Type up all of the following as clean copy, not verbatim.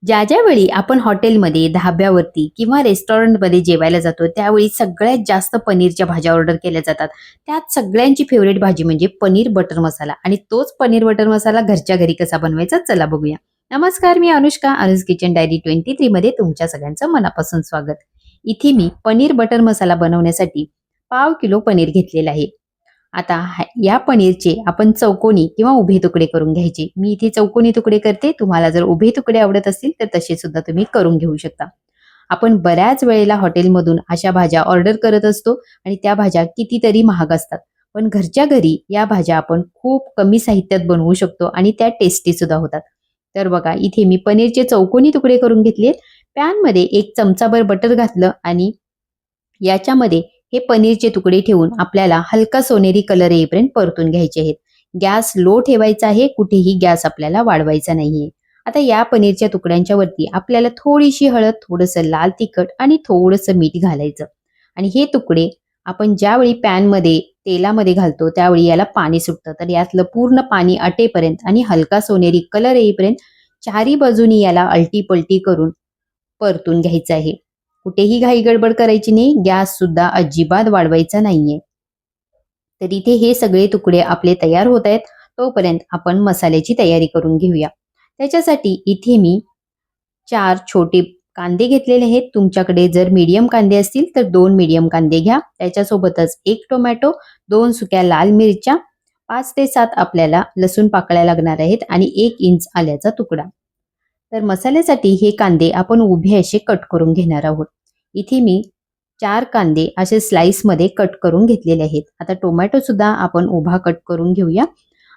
ज्या वेळी आपण हॉटेलमध्ये, धाब्यावरती किंवा रेस्टॉरंटमध्ये जेवायला जातो, त्यावेळी सगळ्यात जास्त पनीरच्या भाज्या ऑर्डर केल्या जातात. त्यात सगळ्यांची फेव्हरेट भाजी म्हणजे पनीर बटर मसाला आणि तोच पनीर बटर मसाला घरच्या घरी कसा बनवायचा चला बघूया. नमस्कार, मी अनुष्का. अनुज किचन डायरी 23 मध्ये तुमच्या सगळ्यांचं मनापासून स्वागत. इथे मी पनीर बटर मसाला बनवण्यासाठी पाव किलो पनीर घेतलेला आहे. आता या पनीरचे आपण चौकोनी किंवा उभे तुकडे करून घ्यायचे. मी इथे चौकोनी तुकडे करते. तुम्हाला जर उभे तुकडे आवडत असतील तर तसे सुद्धा तुम्ही करून घेऊ शकता. आपण बऱ्याच वेळेला हॉटेलमधून अशा भाज्या ऑर्डर करत असतो आणि त्या भाज्या कितीतरी महाग असतात. पण घरच्या घरी या भाज्या आपण खूप कमी साहित्यात बनवू शकतो आणि त्या टेस्टी सुद्धा होतात. तर बघा, इथे मी पनीरचे चौकोनी तुकडे करून घेतलेत. पॅनमध्ये 1 चमचाभर बटर घातलं आणि याच्यामध्ये हे पनीरचे तुकडे ठेवून आपल्याला हलका सोनेरी कलर येईपर्यंत परतून घ्यायचे आहेत. गॅस लो ठेवायचा आहे, कुठेही गॅस आपल्याला वाढवायचा नाहीये. आता या पनीरच्या तुकड्यांच्या वरती आपल्याला थोडीशी हळद, थोडंसं लाल तिखट आणि थोडंसं मीठ घालायचं. आणि हे तुकडे आपण ज्यावेळी पॅनमध्ये तेलामध्ये घालतो त्यावेळी याला पाणी सुटतं. तर यातलं पूर्ण पाणी आटेपर्यंत आणि हलका सोनेरी कलर येईपर्यंत चारी बाजूनी याला अलटी पलटी करून परतून घ्यायचं आहे. कुठेही घाई गडबड करायची नाही, गॅस सुद्धा अजिबात वाढवायचा नाहीये. तर इथे हे सगळे तुकडे आपले तयार होत आहेत. तोपर्यंत आपण मसाल्याची तयारी करून घेऊया. त्याच्यासाठी इथे मी 4 छोटे कांदे घेतलेले आहेत. तुमच्याकडे जर मीडियम कांदे असतील तर 2 मीडियम कांदे घ्या. त्याच्यासोबतच 1 टोमॅटो, 2 सुक्या लाल मिरच्या, 5 ते 7 आपल्याला लसूण पाकळ्या लागणार आहेत आणि 1 इंच आल्याचा तुकडा. तर मसाल्यासाठी हे कांदे आपण उभे असे कट करून घेणार आहोत. इथे मी 4 कांदे असे स्लाइसमध्ये कट करून घेतलेले आहेत. आता टोमॅटो सुद्धा आपण उभा कट करून घेऊया.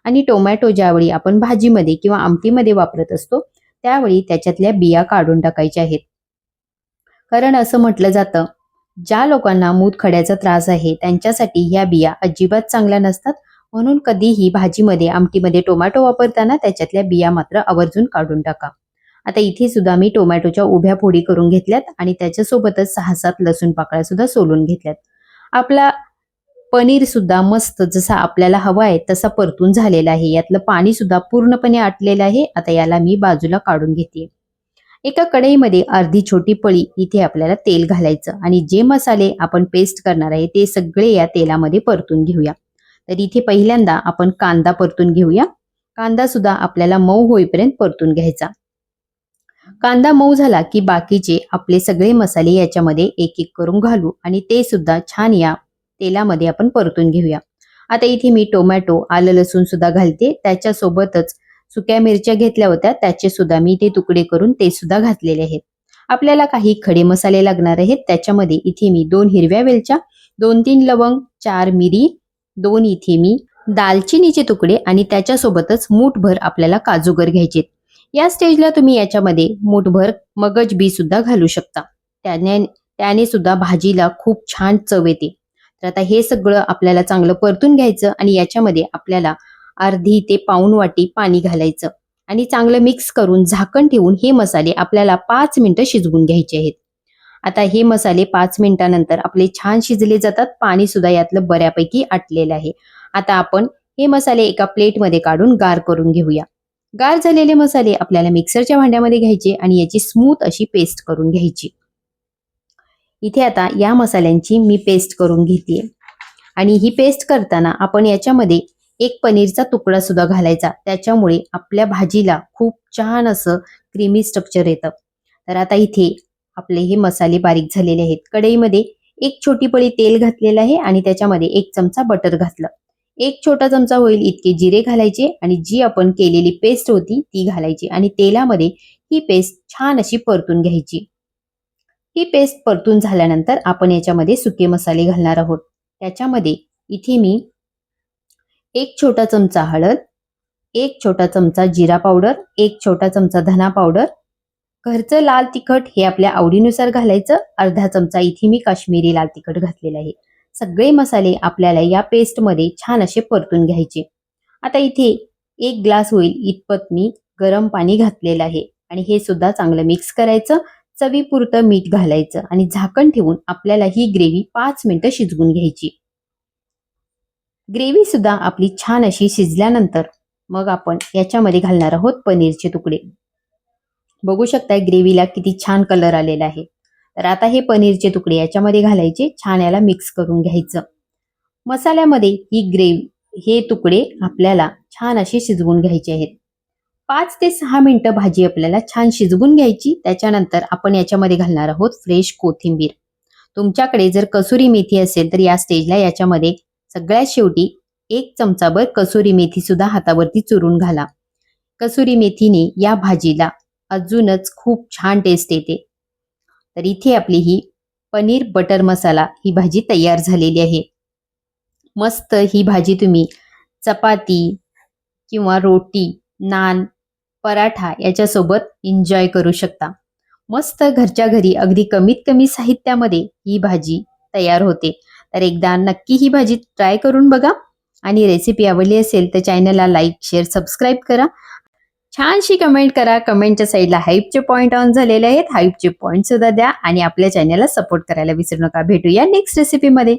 आणि टोमॅटो ज्यावेळी आपण भाजीमध्ये किंवा आमटीमध्ये वापरत असतो त्यावेळी त्याच्यातल्या बिया काढून टाकायच्या आहेत. कारण असं म्हटलं जातं, ज्या लोकांना मूतखड्याचा त्रास आहे त्यांच्यासाठी ह्या बिया अजिबात चांगल्या नसतात. म्हणून कधीही भाजीमध्ये, आमटीमध्ये टोमॅटो वापरताना त्याच्यातल्या बिया मात्र आवर्जून काढून टाका. आता इथे सुद्धा मी टोमॅटोच्या उभ्या फोडी करून घेतल्यात आणि त्याच्यासोबतच 6-7 लसूण पाकळ्या सुद्धा सोलून घेतल्यात. आपला पनीर सुद्धा मस्त जसा आपल्याला हवा आहे तसा परतून झालेला आहे. यातलं पाणी सुद्धा पूर्णपणे आटलेलं आहे. आता याला मी बाजूला काढून घेते. एका कढईमध्ये अर्धी छोटी पळी इथे आपल्याला तेल घालायचं आणि जे मसाले आपण पेस्ट करणार आहे ते सगळे या तेलामध्ये परतून घेऊया. तर इथे पहिल्यांदा आपण कांदा परतून घेऊया. कांदा सुद्धा आपल्याला मऊ होईपर्यंत परतून घ्यायचा. कांदा मऊ झाला की बाकीचे आपले सगळे मसाले याच्यामध्ये एक एक करून घालू आणि ते सुद्धा छान या तेलामध्ये आपण परतून घेऊया. आता इथे मी टोमॅटो, आलं लसूण सुद्धा घालते. त्याच्यासोबतच सुक्या मिरच्या घेतल्या होत्या त्याचे सुद्धा मी ते तुकडे करून ते सुद्धा घातलेले आहेत. आपल्याला काही खडे मसाले लागणार आहेत. त्याच्यामध्ये इथे मी 2 हिरव्या वेलच्या, 2-3 लवंग, 4 मिरी, 2 इथे मी दालचिनीचे तुकडे आणि त्याच्यासोबतच मूठभर आपल्याला काजूगर घ्यायचे. या स्टेजला तुम्ही याच्यामध्ये मूठभर मगज बी सुद्धा घालू शकता. त्याने सुद्धा भाजीला खूप छान चव येते. तर आता हे सगळं आपल्याला चांगलं परतून घ्यायचं आणि याच्यामध्ये आपल्याला अर्धी ते पाऊण वाटी पाणी घालायचं आणि चांगलं मिक्स करून झाकण ठेवून हे मसाले आपल्याला 5 मिनिटं शिजवून घ्यायचे आहेत. आता हे मसाले 5 मिनिटानंतर आपले छान शिजले जातात. पाणी सुद्धा यातलं बऱ्यापैकी आटलेलं आहे. आता आपण हे मसाले एका प्लेटमध्ये काढून गार करून घेऊया. गार झालेले मसाले आपल्याला मिक्सरच्या भांड्यामध्ये घ्यायचे आणि याची स्मूथ अशी पेस्ट करून घ्यायची. इथे आता या मसाल्यांची मी पेस्ट करून घेते आणि ही पेस्ट करताना आपण याच्यामध्ये एक पनीरचा तुकडा सुद्धा घालायचा. त्याच्यामुळे आपल्या भाजीला खूप छान असं क्रीमी स्ट्रक्चर येतं. तर आता इथे आपले हे मसाले बारीक झालेले आहेत. कढईमध्ये 1 छोटी पळी तेल घातलेलं आहे आणि त्याच्यामध्ये 1 चमचा बटर घातलं. 1 छोटा चमचा होईल इतके जिरे घालायचे आणि जी आपण केलेली पेस्ट होती ती घालायची आणि तेलामध्ये ही पेस्ट छान अशी परतून घ्यायची. ही पेस्ट परतून झाल्यानंतर आपण याच्यामध्ये सुके मसाले घालणार आहोत. त्याच्यामध्ये इथे मी 1 छोटा चमचा हळद, 1 छोटा चमचा जिरा पावडर, 1 छोटा चमचा धना पावडर, घरचं लाल तिखट हे आपल्या आवडीनुसार घालायचं. अर्धा चमचा इथे मी काश्मीरी लाल तिखट घातलेलं आहे. सगळे मसाले आपल्याला या पेस्टमध्ये छान असे परतून घ्यायचे. आता इथे 1 ग्लास होईल इतपत मी गरम पाणी घातलेलं आहे आणि हे सुद्धा चांगलं मिक्स करायचं. चवीपुरतं मीठ घालायचं आणि झाकण ठेवून आपल्याला ही ग्रेव्ही 5 मिनिटं शिजवून घ्यायची. ग्रेव्ही सुद्धा आपली छान अशी शिजल्यानंतर मग आपण याच्यामध्ये घालणार आहोत पनीरचे तुकडे. बघू शकताय ग्रेव्हीला किती छान कलर आलेला आहे. तर आता हे पनीरचे तुकडे याच्यामध्ये घालायचे, छान याला मिक्स करून घ्यायचं. मसाल्यामध्ये हे तुकडे आपल्याला छान असे शिजवून घ्यायचे आहेत. 5 ते 6 मिनिटं भाजी आपल्याला छान शिजवून घ्यायची. त्याच्यानंतर आपण याच्यामध्ये घालणार आहोत फ्रेश कोथिंबीर. तुमच्याकडे जर कसुरी मेथी असेल तर या स्टेजला याच्यामध्ये सगळ्यात शेवटी 1 चमचाभर कसुरी मेथी सुद्धा हातावरती चुरून घाला. कसुरी मेथीने या भाजीला अजूनच खूप छान टेस्ट येते. तर इथे आपली ही पनीर बटर मसाला ही भाजी तयार झालेली आहे. मस्त ही भाजी तुम्ही चपाती किंवा रोटी, नान, पराठा याच्यासोबत एन्जॉय करू शकता. मस्त घरच्या घरी अगदी कमीत कमी साहित्यामध्ये ही भाजी तयार होते. तर एकदा नक्की ही भाजी ट्राय करून बघा आणि रेसिपी आवडली असेल तर चॅनलला लाईक, शेअर, सबस्क्राईब करा. छानशी कमेंट करा. कमेंटच्या साईडला हाईपचे पॉईंट ऑन झालेले आहेत. हाईपचे पॉईंट सुद्धा द्या आणि आपल्या चॅनलला सपोर्ट करायला विसरू नका. भेटूया नेक्स्ट रेसिपीमध्ये.